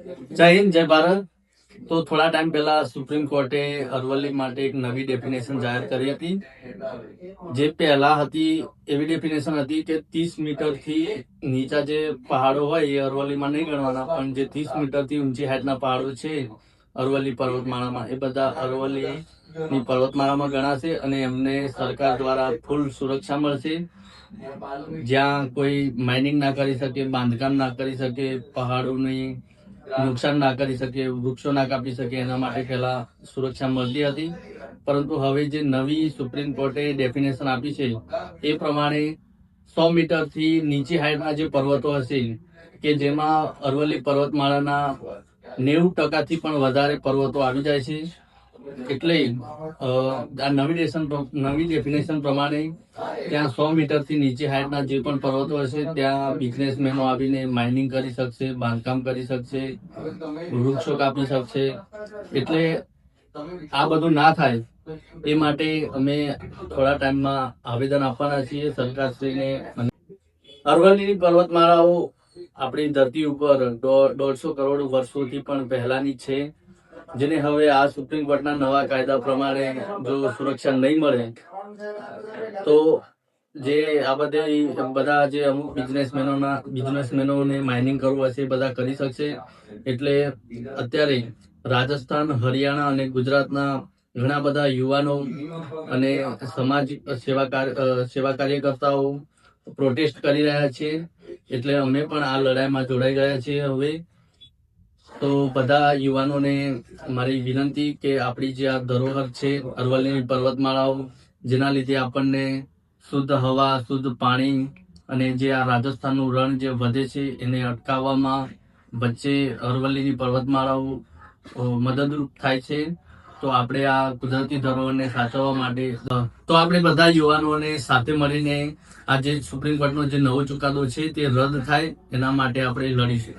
જય હિન્દ, જય ભારત। તો થોડા ટાઈમ પહેલા સુપ્રીમ કોર્ટે અરવલ્લી માટે એક નવી ડેફિનેશન જાહેર કરી હતી। જે પહેલા હતી એવી ડેફિનેશન હતી કે 30 મીટરથી નીચા જે પહાડો હોય એ અરવલ્લીમાં નહીં ગણવાના, પણ જે 30 મીટરથી ઊંચી હાઈટના પહાડો છે અરવલ્લી પર્વતમાળામાં, એ બધા અરવલ્લીની પર્વતમાળામાં ગણાશે અને એમને સરકાર દ્વારા ફૂલ સુરક્ષા મળશે। જ્યાં કોઈ માઇનિંગ ના કરી શકે, બાંધકામ ના કરી શકે, પહાડોની નુકસાન ના કરી શકે, વૃક્ષો ના કાપી શકે, એના માટે પહેલા સુરક્ષા મળતી હતી। પરંતુ હવે જે નવી સુપ્રીમ કોર્ટે ડેફિનેશન આપી છે એ પ્રમાણે 100 મીટરથી નીચી હાઈટના જે પર્વતો હશે, કે જેમાં અરવલ્લી પર્વતમાળાના 90% થી પણ વધારે પર્વતો આવી જાય છે, એટલે આ નવી ડેફિનેશન પ્રમાણે ત્યાં 100 મીટરથી નીચે હાઈટના જે પણ પર્વતો હશે ત્યાં બિઝનેસમેનો આવીને માઇનિંગ કરી શકશે, બાંધકામ કરી શકશે, વૃક્ષો કાપી શકશે। એટલે આ બધું ના થાય એ માટે અમે થોડા ટાઈમમાં આવેદન આપવાના છીએ સરકારશ્રીને। અરવલ્લીની પર્વતમાળાઓ આપણી ધરતી ઉપર 150 કરોડ વર્ષોથી પણ પહેલાની છે, જેને હવે આ સુપ્રીમ કોર્ટના નવા કાયદા પ્રમાણે જો સુરક્ષા નહીં મળે તો જે આ બધા જે અમુક બિઝનેસમેનોને માઇનિંગ કરવું હશે એ બધા કરી શકશે। એટલે અત્યારે રાજસ્થાન, હરિયાણા અને ગુજરાતના ઘણા બધા યુવાનો અને સમાજ સેવા કાર્યકર્તાઓ પ્રોટેસ્ટ કરી રહ્યા છે, એટલે અમે પણ આ લડાઈમાં જોડાઈ ગયા છીએ। હવે તો બધા યુવાનોને મારી વિનંતી કે આપણી જે આ ધરોહર છે અરવલ્લીની પર્વતમાળાઓ, જેના લીધે આપણને શુદ્ધ હવા, શુદ્ધ પાણી અને જે આ રાજસ્થાનનું રણ જે વધે છે એને અટકાવવામાં વચ્ચે અરવલ્લીની પર્વતમાળાઓ મદદરૂપ થાય છે। તો આપણે આ કુદરતી ધરોહરને સાચવવા માટે તો આપણે બધા યુવાનોને સાથે મળીને આ જે સુપ્રીમ કોર્ટનો જે નવો ચુકાદો છે તે રદ થાય એના માટે આપણે લડીશું।